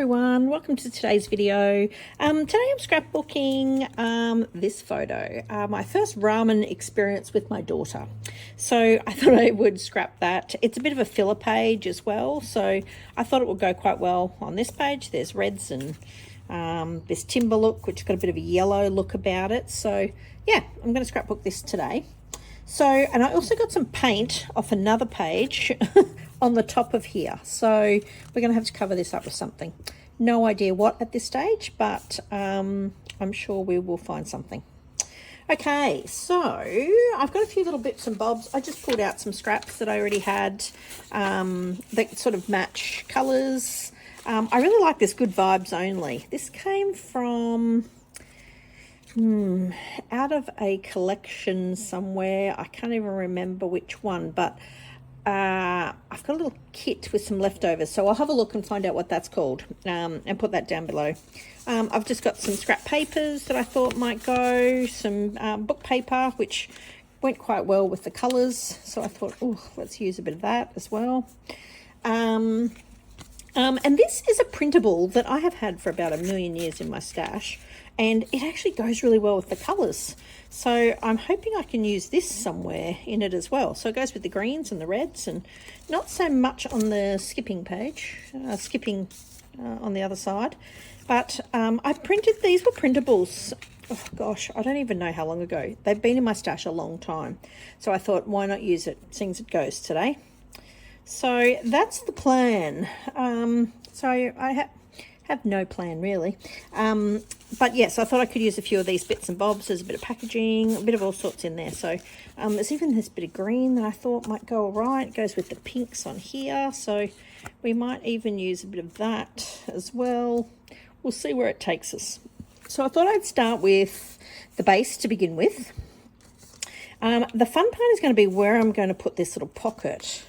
everyone, welcome to today's video. Today I'm scrapbooking this photo, my first ramen experience with my daughter. So I thought I would scrap that. It's a bit of a filler page as well, so I thought it would go quite well on this page. There's reds and this timber look, which got a bit of a yellow look about it. So yeah, I'm going to scrapbook this today. So, and I also got some paint off another page on the top of here. So we're going to have to cover this up with something. No idea what at this stage, but I'm sure we will find something. Okay, so I've got a few little bits and bobs. I just pulled out some scraps that I already had that sort of match colours. I really like this Good Vibes Only. This came from... out of a collection somewhere. I can't even remember which one, but I've got a little kit with some leftovers, so I'll have a look and find out what that's called and put that down below. I've just got some scrap papers that I thought might go, some book paper, which went quite well with the colours, so I thought, oh, let's use a bit of that as well. And this is a printable that I have had for about 1,000,000 years in my stash, and it actually goes really well with the colours. So I'm hoping I can use this somewhere in it as well. So it goes with the greens and the reds, and not so much on the skipping page, on the other side. But I printed, these were printables, oh gosh, I don't even know how long ago. They've been in my stash a long time. So I thought, why not use it, seeing as it goes today. So that's the plan. So I have no plan really. But yes, I thought I could use a few of these bits and bobs. There's a bit of packaging, a bit of all sorts in there. So there's even this bit of green that I thought might go all right. It goes with the pinks on here. So we might even use a bit of that as well. We'll see where it takes us. So I thought I'd start with the base to begin with. The fun part is going to be where I'm going to put this little pocket.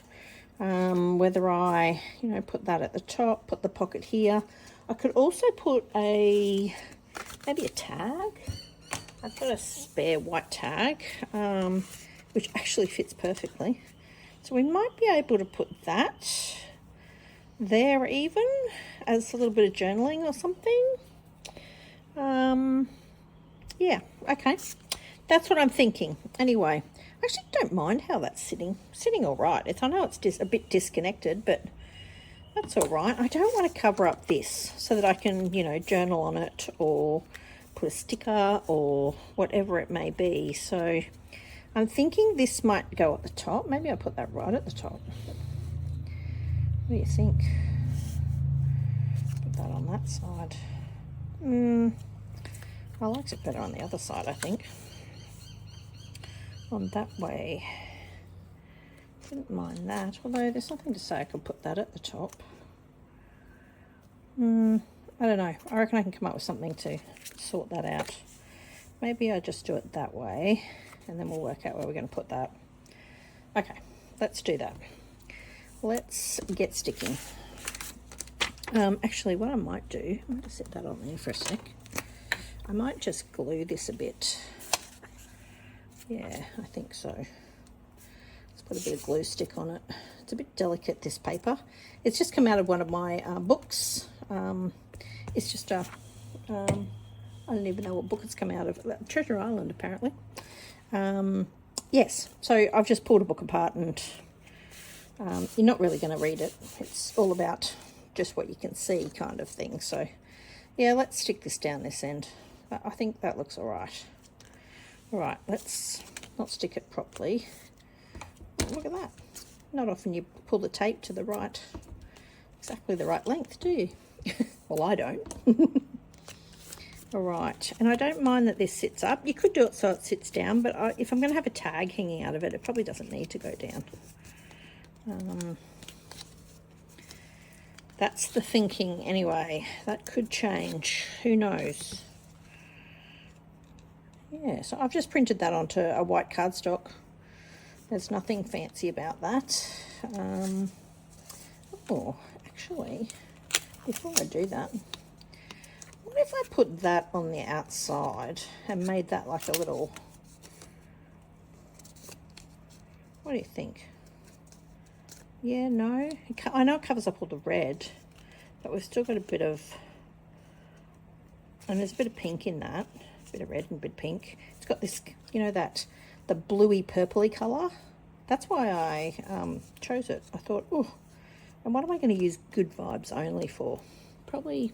Whether I, put that at the top, put the pocket here. I could also put maybe a tag. I've got a spare white tag, which actually fits perfectly. So we might be able to put that there even as a little bit of journaling or something. Yeah, okay. That's what I'm thinking. Anyway, I actually don't mind how that's sitting all right. I know it's a bit disconnected, but that's all right. I don't want to cover up this so that I can, journal on it or put a sticker or whatever it may be. So I'm thinking this might go at the top. Maybe I'll put that right at the top. What do you think? Put that on that side. I like it better on the other side, I think. On that way. Didn't mind that, although there's nothing to say I could put that at the top. I don't know. I reckon I can come up with something to sort that out. Maybe I just do it that way, and then we'll work out where we're going to put that. Okay, let's do that. Let's get sticking. Actually, what I might do, I'm going to set that on there for a sec. I might just glue this a bit. Yeah, I think so. Let's put a bit of glue stick on it. It's a bit delicate, this paper. It's just come out of one of my books. It's just I don't even know what book it's come out of. Treasure Island, apparently. Yes, so I've just pulled a book apart, and you're not really going to read it. It's all about just what you can see kind of thing. So yeah, let's stick this down this end. I think that looks all right. All right, let's not stick it properly. Look at that. Not often you pull the tape to the right, exactly the right length, do you? Well, I don't. All right, and I don't mind that this sits up. You could do it so it sits down, but if I'm going to have a tag hanging out of it, it probably doesn't need to go down. That's the thinking anyway. That could change. Who knows? Yeah, so I've just printed that onto a white cardstock. There's nothing fancy about that. Oh, actually, before I do that, what if I put that on the outside and made that like a little... What do you think? Yeah, no? I know it covers up all the red, but we've still got a bit of, and there's a bit of pink in that, a bit of red and a bit of pink. It's got this, you know, that, the bluey purpley colour. That's why I chose it. I thought, oh, and what am I going to use Good Vibes Only for? Probably,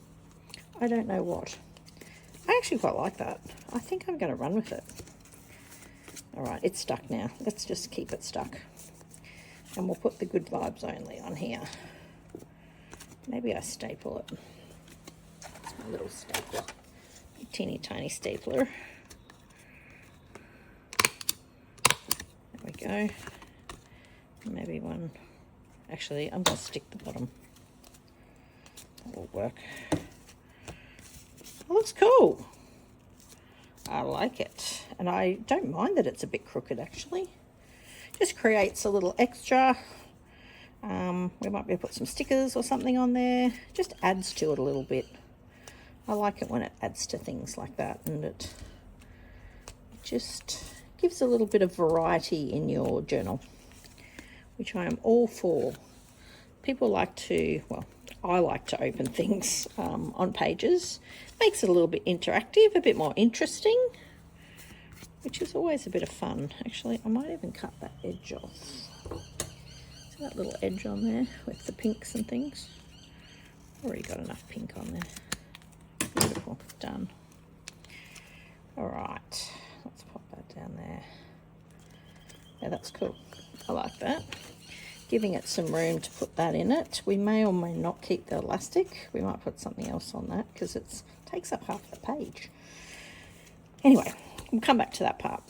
I don't know what. I actually quite like that. I think I'm going to run with it. All right, it's stuck now. Let's just keep it stuck. And we'll put the Good Vibes Only on here. Maybe I staple it. It's my little stapler. Teeny tiny stapler. There we go. Maybe one. Actually, I'm going to stick the bottom. That will work. It looks cool. I like it. And I don't mind that it's a bit crooked, actually. Just creates a little extra. We might be able to put some stickers or something on there. Just adds to it a little bit. I like it when it adds to things like that, and it just gives a little bit of variety in your journal, which I am all for. People like to, well, I like to open things on pages. Makes it a little bit interactive, a bit more interesting, which is always a bit of fun. Actually, I might even cut that edge off. See that little edge on there with the pinks and things? Already got enough pink on there. Beautiful, done. All right, let's pop that down there. Yeah, that's cool. I like that. Giving it some room to put that in it. We may or may not keep the elastic. We might put something else on that because it takes up half the page. Anyway, we'll come back to that part.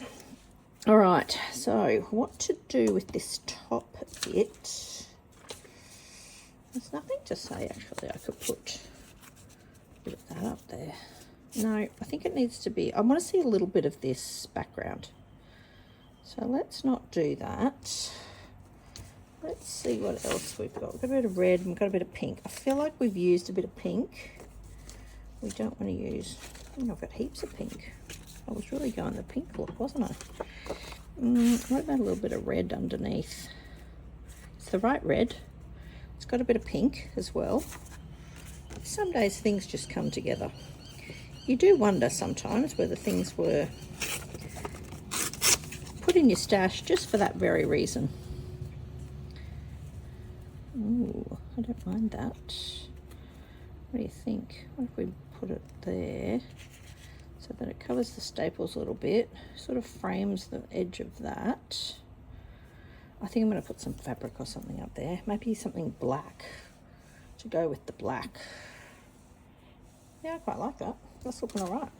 All right, so what to do with this top bit? There's nothing to say, actually. I could put a bit of that up there. No, I think it needs to be, I want to see a little bit of this background. So let's not do that. Let's see what else we've got. We've got a bit of red and we've got a bit of pink. I feel like we've used a bit of pink. We don't want to use, oh, I've got heaps of pink. I was really going the pink look, wasn't I? What about a little bit of red underneath? It's the right red. It's got a bit of pink as well. Some days things just come together. You do wonder sometimes whether things were put in your stash just for that very reason. Ooh, I don't mind that. What do you think? What if we put it there so that it covers the staples a little bit, sort of frames the edge of that? I think I'm going to put some fabric or something up there. Maybe something black to go with the black. Yeah, I quite like that. That's looking all right.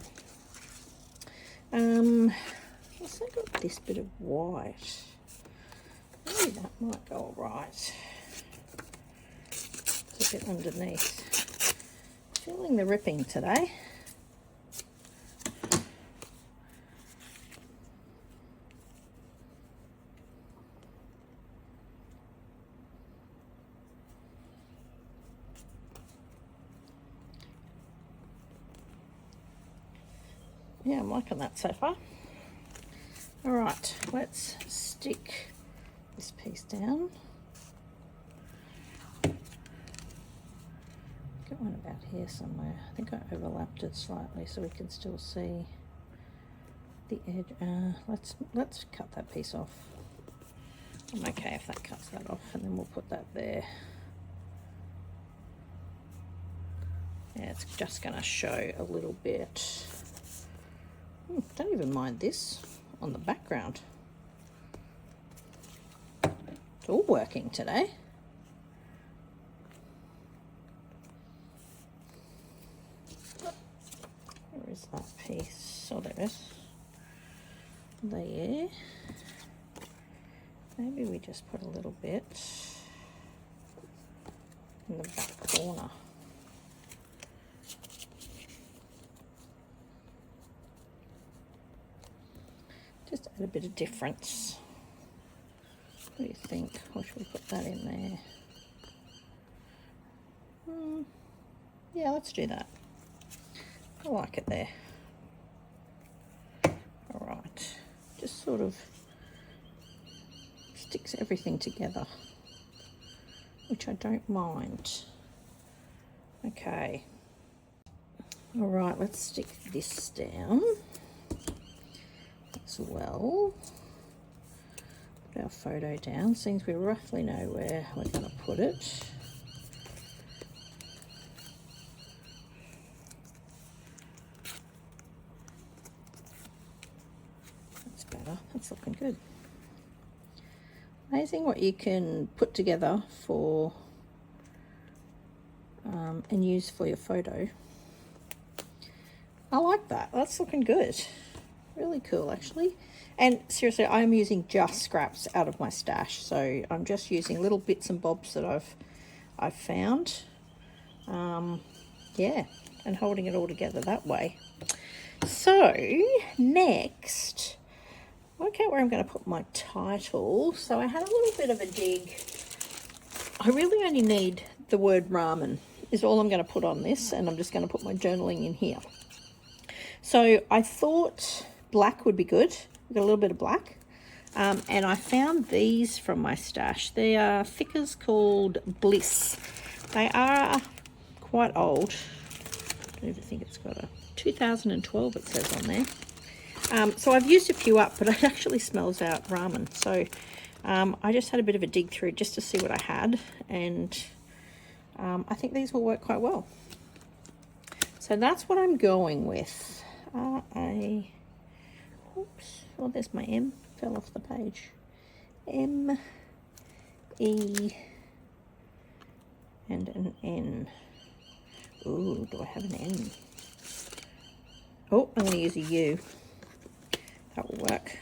Also got this bit of white. Maybe that might go all right. It's a bit underneath. Feeling the ripping today. Yeah, I'm liking that so far. All right, let's stick this piece down. Got one about here somewhere. I think I overlapped it slightly so we can still see the edge. Let's cut that piece off. I'm okay if that cuts that off, and then we'll put that there. Yeah, it's just going to show a little bit. Don't even mind this on the background. It's all working today. Where is that piece? Oh, there it is. There. Maybe we just put a little bit in the back corner. Just add a bit of difference. What do you think? Or should we put that in there? Yeah, let's do that. I like it there. All right. Just sort of sticks everything together, which I don't mind. Okay. All right, let's stick this down as well. Put our photo down, since we roughly know where we're going to put it. That's better. That's looking good. Amazing what you can put together for and use for your photo. I like that. That's looking good. Really cool, actually. And seriously, I'm using just scraps out of my stash, so I'm just using little bits and bobs that I've found. Yeah, and holding it all together that way. So next, work out where I'm going to put my title. So I had a little bit of a dig. I really only need the word ramen is all I'm going to put on this, and I'm just going to put my journaling in here. So I thought black would be good. We've got a little bit of black. And I found these from my stash. They are thickers called Bliss. They are quite old. I don't even think it's got a 2012 it says on there. So I've used a few up, but it actually smells out ramen. So I just had a bit of a dig through just to see what I had, and I think these will work quite well. So that's what I'm going with. Oops, oh, there's my M, fell off the page. M, E, and an N. Ooh, do I have an N? Oh, I'm going to use a U. That will work.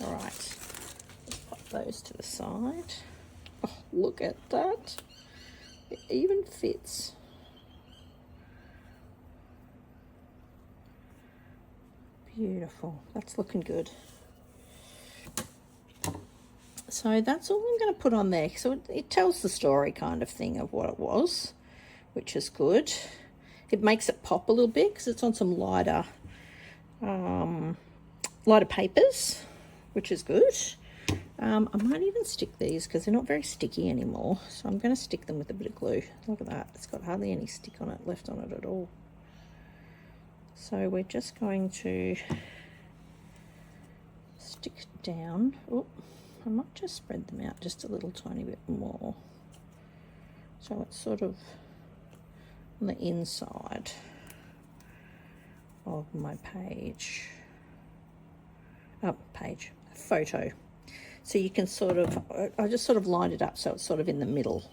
All right, let's pop those to the side. Oh, look at that. It even fits. Beautiful. That's looking good. So that's all I'm going to put on there. So it tells the story kind of thing of what it was, which is good. It makes it pop a little bit because it's on some lighter papers, which is good. I might even stick these because they're not very sticky anymore. So I'm going to stick them with a bit of glue. Look at that. It's got hardly any stick on it left on it at all. So we're just going to stick down. Oh, I might just spread them out just a little tiny bit more. So it's sort of on the inside of my page. Oh, photo. So you can sort of, I just sort of lined it up so it's sort of in the middle.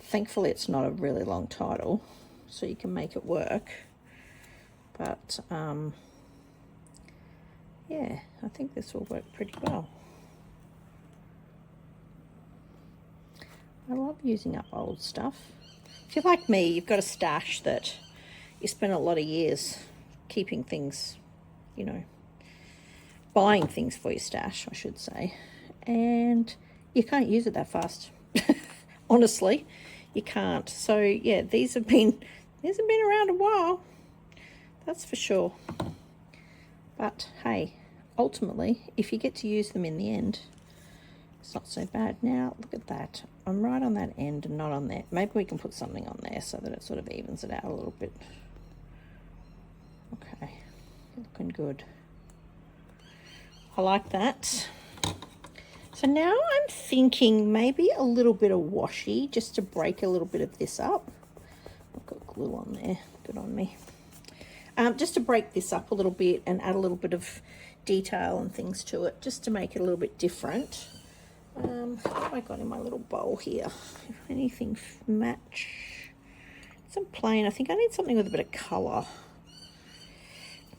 Thankfully it's not a really long title, so you can make it work. But yeah, I think this will work pretty well. I love using up old stuff. If you're like me, you've got a stash that you spend a lot of years keeping things, you know, buying things for your stash, I should say, and you can't use it that fast. Honestly, you can't. So yeah, these have been around a while. That's for sure. But hey, ultimately, if you get to use them in the end, it's not so bad. Now, look at that. I'm right on that end and not on there. Maybe we can put something on there so that it sort of evens it out a little bit. Okay, looking good. I like that. So now I'm thinking maybe a little bit of washi just to break a little bit of this up. I've got glue on there. Good on me. Just to break this up a little bit and add a little bit of detail and things to it, just to make it a little bit different. What have I got in my little bowl here? If anything match. Some plain. I think I need something with a bit of colour.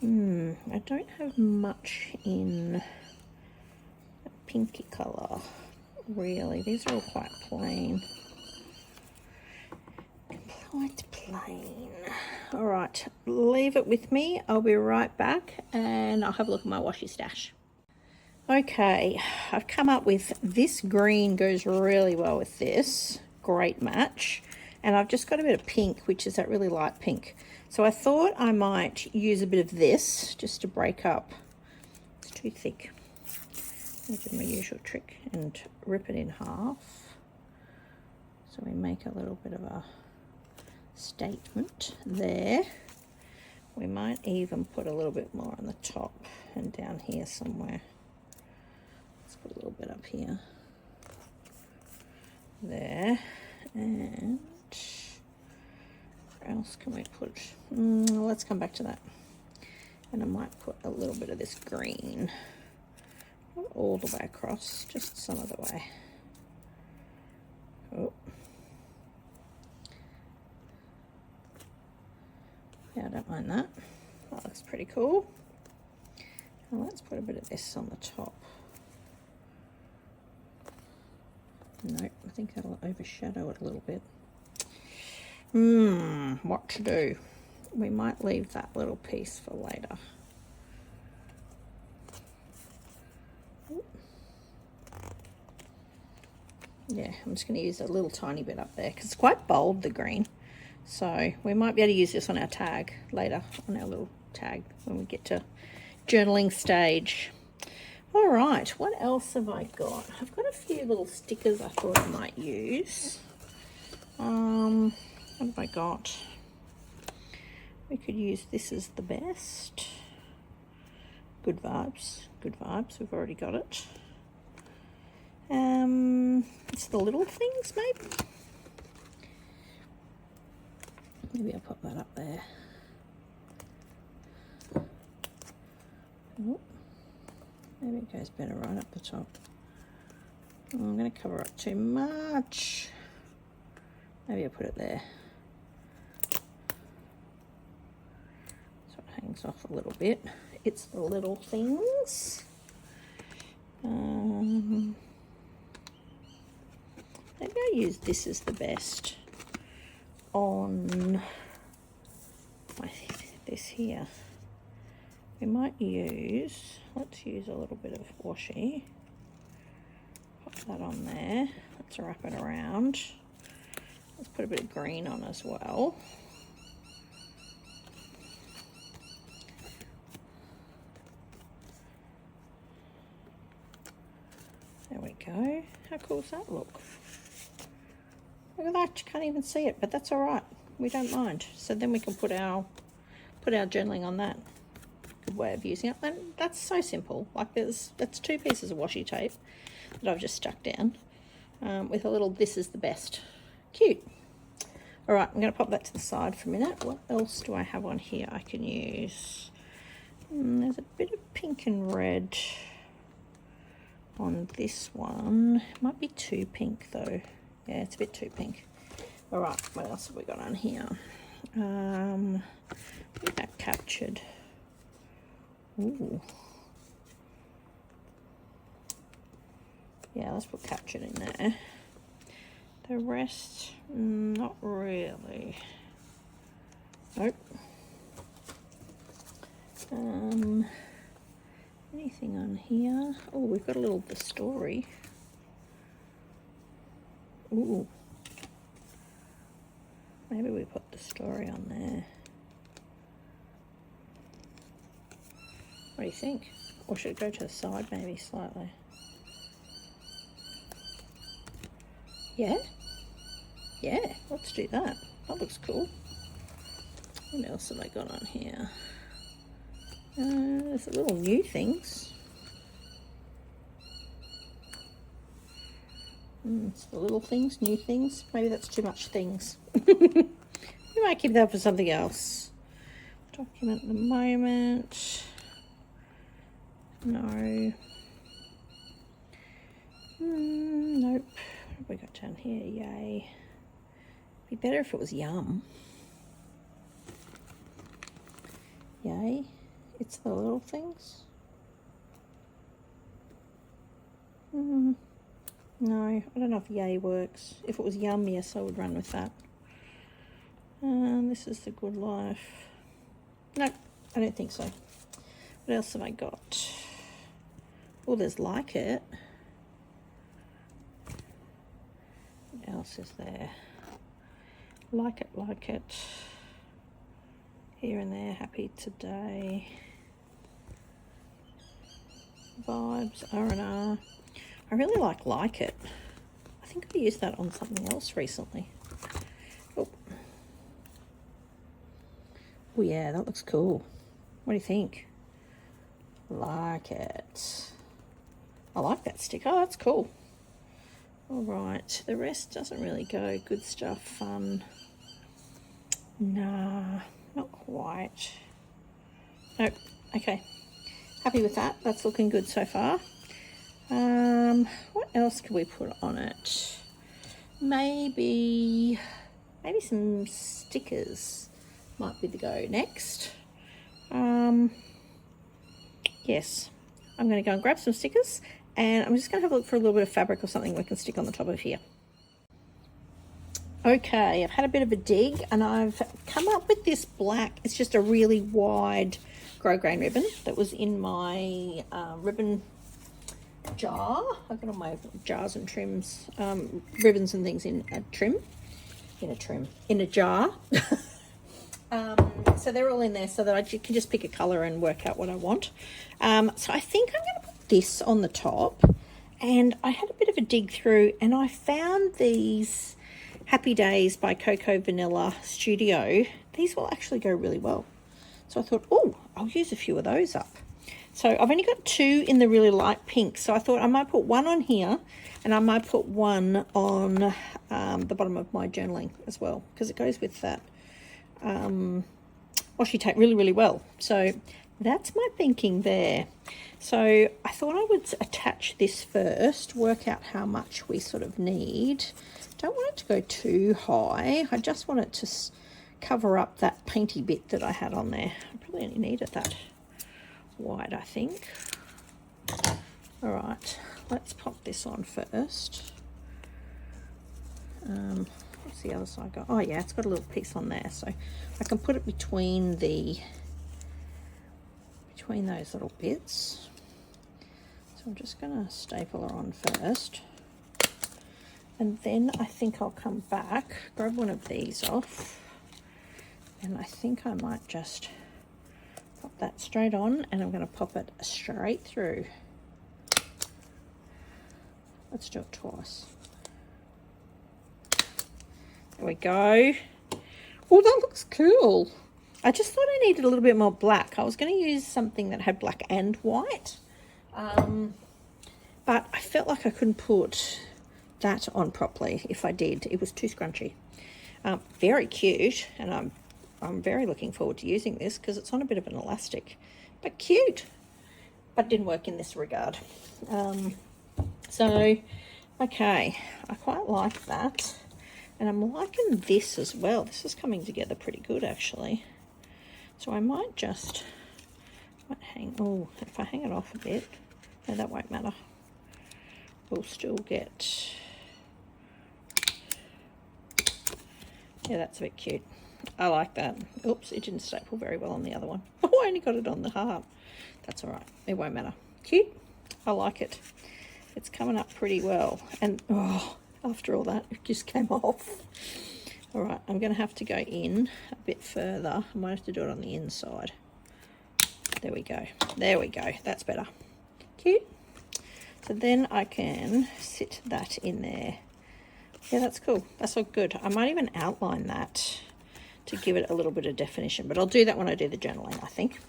I don't have much in a pinky colour, really. These are all quite plain. Quite plain. All right, leave it with me. I'll be right back and I'll have a look at my washi stash. Okay, I've come up with this green goes really well with this. Great match. And I've just got a bit of pink, which is that really light pink. So I thought I might use a bit of this just to break up. It's too thick. I'll do my usual trick and rip it in half. So we make a little bit of a statement there. We might even put a little bit more on the top and down here somewhere. Let's put a little bit up here. There. And where else can we put? Let's come back to that. And I might put a little bit of this green. Not all the way across, just some of the way. Oh. Yeah, I don't mind that. That looks pretty cool. And let's put a bit of this on the top. Nope, I think that'll overshadow it a little bit. What to do? We might leave that little piece for later. Yeah, I'm just going to use a little tiny bit up there because it's quite bold, the green. So we might be able to use this on our tag later, on our little tag when we get to journaling stage. All right, what else have I got? I've got a few little stickers I thought I might use. What have I got? We could use This Is the Best. Good vibes, good vibes. We've already got it. It's the little things, maybe. Maybe I'll pop that up there. Oh, maybe it goes better right up the top. Oh, I'm going to cover up too much. Maybe I'll put it there. So it hangs off a little bit. It's the little things. Maybe I'll use This Is the Best on this here. We might use, let's use a little bit of washi. Pop that on there. Let's wrap it around. Let's put a bit of green on as well. There we go. How cool does that look? Look at that, you can't even see it, but that's all right. We don't mind. So then we can put our journaling on that. Good way of using it. And that's so simple. Like that's 2 pieces of washi tape that I've just stuck down with a little This Is the Best. Cute. All right, I'm going to pop that to the side for a minute. What else do I have on here I can use? There's a bit of pink and red on this one. It might be too pink though. Yeah, it's a bit too pink. All right, what else have we got on here? That captured. Ooh. Yeah, let's put captured in there. The rest, not really. Nope. Anything on here? Oh, we've got a little The Story. Ooh. Maybe we put The Story on there. What do you think? Or should it go to the side maybe slightly? Yeah? Yeah, let's do that. That looks cool. What else have I got on here? There's little new things. It's the little things, new things. Maybe that's too much things. We might keep that for something else. Document at the moment. No. Nope. What have we got down here? Yay. Be better if it was yum. Yay. It's the little things. No, I don't know if yay works. If it was yum, yes, I would run with that. This is the good life. Nope, I don't think so. What else have I got? Oh, there's like it. What else is there? Like it, like it. Here and there, happy today. Vibes, R&R. I really like it. I think I used that on something else recently. Oh, Oh yeah, that looks cool. What do you think? Like it. I like that stick. Oh, that's cool. All right, the rest doesn't really go. Good stuff, fun. Nah, not quite. Nope. Okay, happy with that. That's looking good so far. What else could we put on it? Maybe some stickers might be the go next. Yes, I'm going to go and grab some stickers, and I'm just going to have a look for a little bit of fabric or something we can stick on the top of here. Okay, I've had a bit of a dig, and I've come up with this black. It's just a really wide Grosgrain ribbon that was in my ribbon jar. I've got all my jars and trims, ribbons and things in a jar. So they're all in there so that I can just pick a colour and work out what I want. So I think I'm going to put this on the top, and I had a bit of a dig through, and I found these Happy Days by Cocoa Vanilla Studio. These will actually go really well. So I thought, oh, I'll use a few of those up. So I've only got 2 in the really light pink. So I thought I might put one on here, and I might put one on the bottom of my journaling as well, because it goes with that washi tape really, really well. So that's my thinking there. So I thought I would attach this first, work out how much we sort of need. Don't want it to go too high. I just want it to cover up that painty bit that I had on there. I probably only needed that wide, I think. All right, let's pop this on first. What's the other side got? Oh yeah, it's got a little piece on there, so I can put it between those little bits. So I'm just going to staple her on first, and then I think I'll come back, grab one of these off, and I think I might just pop that straight on, and I'm going to pop it straight through. Let's do it twice. There we go. Oh, that looks cool. I just thought I needed a little bit more black. I was going to use something that had black and white, but I felt like I couldn't put that on properly. If I did, it was too scrunchy. Very cute, and I'm very looking forward to using this because it's on a bit of an elastic, but cute. But didn't work in this regard. So, okay, I quite like that. And I'm liking this as well. This is coming together pretty good, actually. So I might just hang, oh, if I hang it off a bit, no, that won't matter. We'll still get, yeah, that's a bit cute. I like that. Oops, it didn't staple very well on the other one. Oh, I only got it on the heart. That's all right. It won't matter. Cute. I like it. It's coming up pretty well. And, oh, after all that, it just came off. All right, I'm going to have to go in a bit further. I might have to do it on the inside. There we go. There we go. That's better. Cute. So then I can sit that in there. Yeah, that's cool. That's all good. I might even outline that to give it a little bit of definition, but I'll do that when I do the journaling, I think.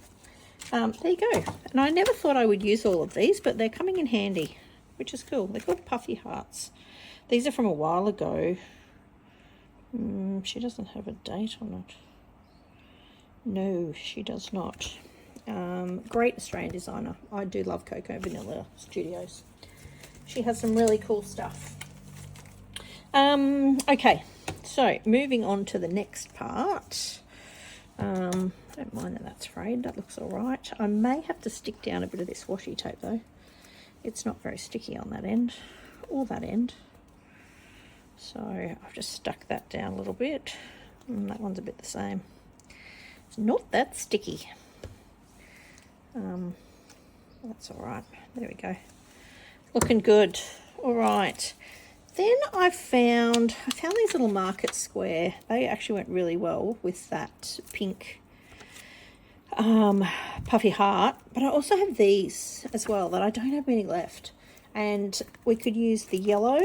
There you go. And I never thought I would use all of these, but they're coming in handy, which is cool. They're called Puffy Hearts. These are from a while ago. She doesn't have a date on it. No, she does not. Great Australian designer. I do love Cocoa Vanilla Studios. She has some really cool stuff. Okay, so moving on to the next part. Don't mind that that's frayed. That looks all right. I may have to stick down a bit of this washi tape though. It's not very sticky on that end or that end. So I've just stuck that down a little bit. And that one's a bit the same. It's not that sticky. That's all right. There we go. Looking good. All right. Then I found these little market square. They actually went really well with that pink puffy heart. But I also have these as well that I don't have many left. And we could use the yellow.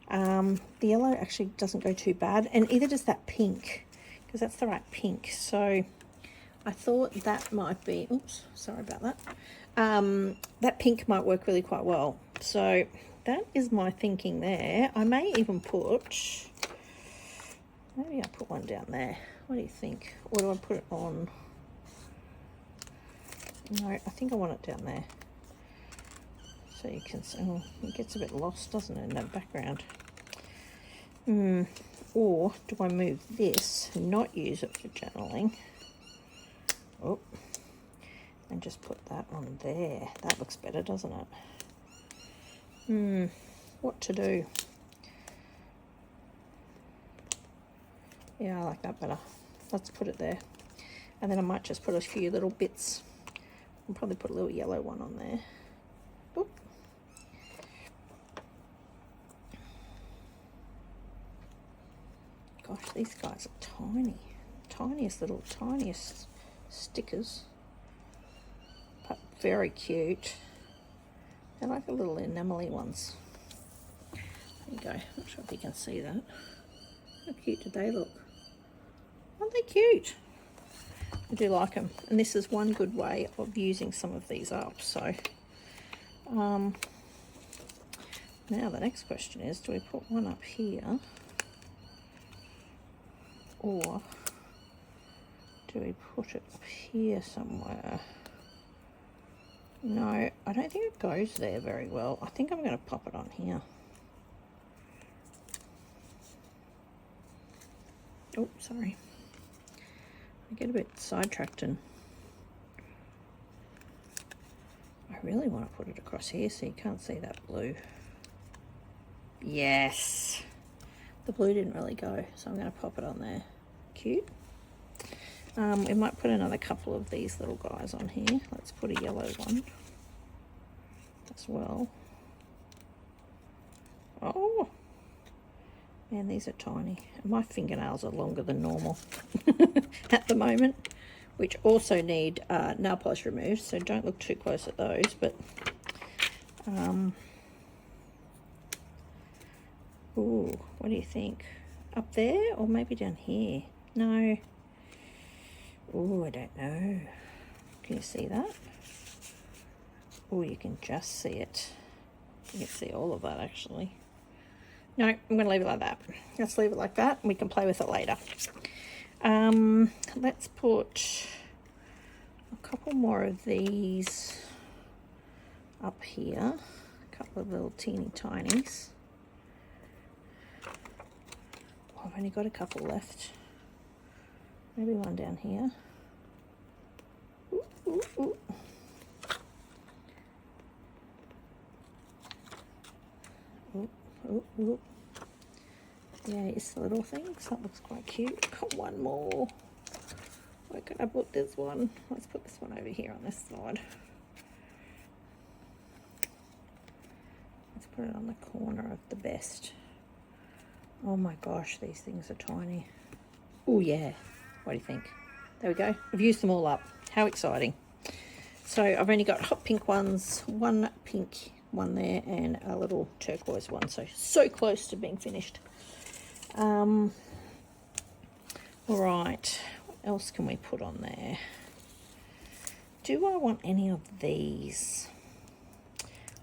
The yellow actually doesn't go too bad, and either does that pink, because that's the right pink. So I thought that might be, oops, sorry about that. That pink might work really quite well. So that is my thinking there. I may even put, maybe I'll put one down there. What do you think? Or do I put it on? No, I think I want it down there. So you can see, oh, it gets a bit lost, doesn't it, in that background? Or do I move this and not use it for journaling? Oh, and just put that on there. That looks better, doesn't it? What to do? Yeah, I like that better. Let's put it there. And then I might just put a few little bits. I'll probably put a little yellow one on there. Oop. Gosh, these guys are tiny. Tiniest stickers. But very cute. They're like the little enamel-y ones. There you go. Not sure if you can see that. How cute do they look? Aren't they cute? I do like them. And this is one good way of using some of these up. So, now the next question is, do we put one up here? Or do we put it up here somewhere? No, I don't think it goes there very well. I think I'm going to pop it on here. Oh, sorry. I get a bit sidetracked and I really want to put it across here so you can't see that blue. Yes. The blue didn't really go, so I'm going to pop it on there. Cute. We might put another couple of these little guys on here. Let's put a yellow one as well. Oh, man, these are tiny. My fingernails are longer than normal at the moment, which also need nail polish removed, so don't look too close at those. But ooh, what do you think? Up there or maybe down here? No. Oh, I don't know. Can you see that? Oh, you can just see it. You can see all of that actually. No, I'm going to leave it like that. Let's leave it like that and we can play with it later. Let's put a couple more of these up here. A couple of little teeny tinies. Oh, I've only got a couple left. Maybe one down here. Ooh, ooh, ooh. Ooh, ooh, ooh. Yeah, it's the little things. That looks quite cute. Got one more. Where can I put this one? Let's put this one over here on this side. Let's put it on the corner of the best. Oh my gosh, these things are tiny. Oh yeah. What do you think? There we go. I've used them all up. How exciting. So I've only got hot pink ones, one pink one there, and a little turquoise one. So close to being finished. All right. What else can we put on there? Do I want any of these?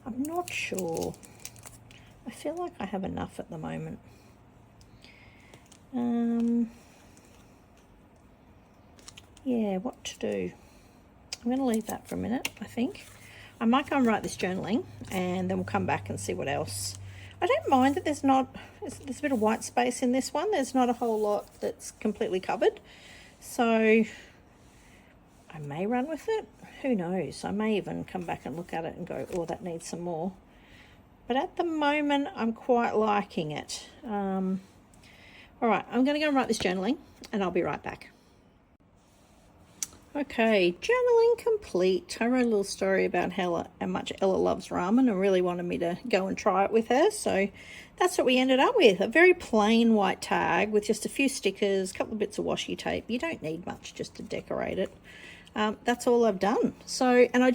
I'm not sure. I feel like I have enough at the moment. Yeah, what to do? I'm going to leave that for a minute, I think. I might go and write this journaling and then we'll come back and see what else. I don't mind that there's a bit of white space in this one. There's not a whole lot that's completely covered. So I may run with it. Who knows? I may even come back and look at it and go, oh, that needs some more. But at the moment, I'm quite liking it. All right, I'm going to go and write this journaling and I'll be right back. Okay, journaling complete. I wrote a little story about how much Ella loves ramen and really wanted me to go and try it with her. So that's what we ended up with. A very plain white tag with just a few stickers, a couple of bits of washi tape. You don't need much just to decorate it. That's all I've done. So, and I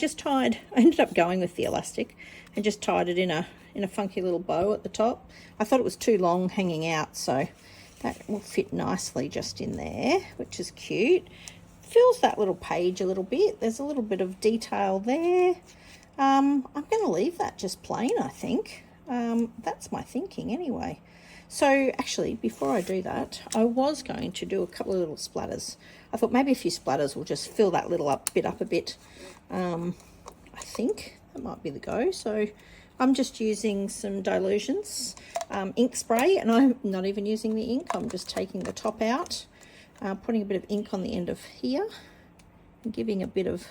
ended up going with the elastic and just tied it in a funky little bow at the top. I thought it was too long hanging out, so That will fit nicely just in there, which is cute. Fills that little page a little bit. There's a little bit of detail there. I'm going to leave that just plain, I think. That's my thinking anyway. So actually, before I do that, I was going to do a couple of little splatters. I thought maybe a few splatters will just fill that little bit up a bit. I think that might be the go. So I'm just using some Dylusions ink spray, and I'm not even using the ink. I'm just taking the top out, putting a bit of ink on the end of here, and giving a bit of,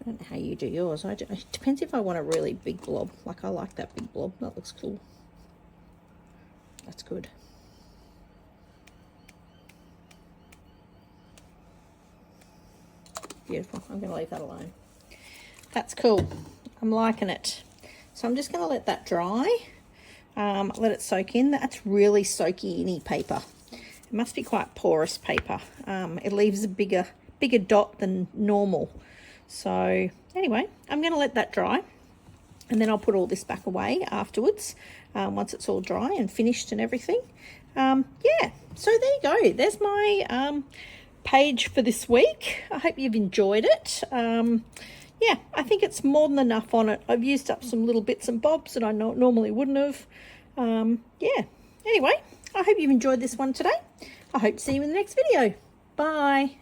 I don't know how you do yours. It depends if I want a really big blob. Like, I like that big blob. That looks cool. That's good. Beautiful. I'm going to leave that alone. That's cool. I'm liking it. So I'm just going to let that dry. Let it soak in. That's really soaky-y paper. It must be quite porous paper. It leaves a bigger dot than normal. So anyway, I'm going to let that dry, and then I'll put all this back away afterwards, once it's all dry and finished and everything. Yeah, so there you go. There's my page for this week. I hope you've enjoyed it. Yeah, I think it's more than enough on it. I've used up some little bits and bobs that I normally wouldn't have. Yeah, anyway, I hope you've enjoyed this one today. I hope to see you in the next video. Bye.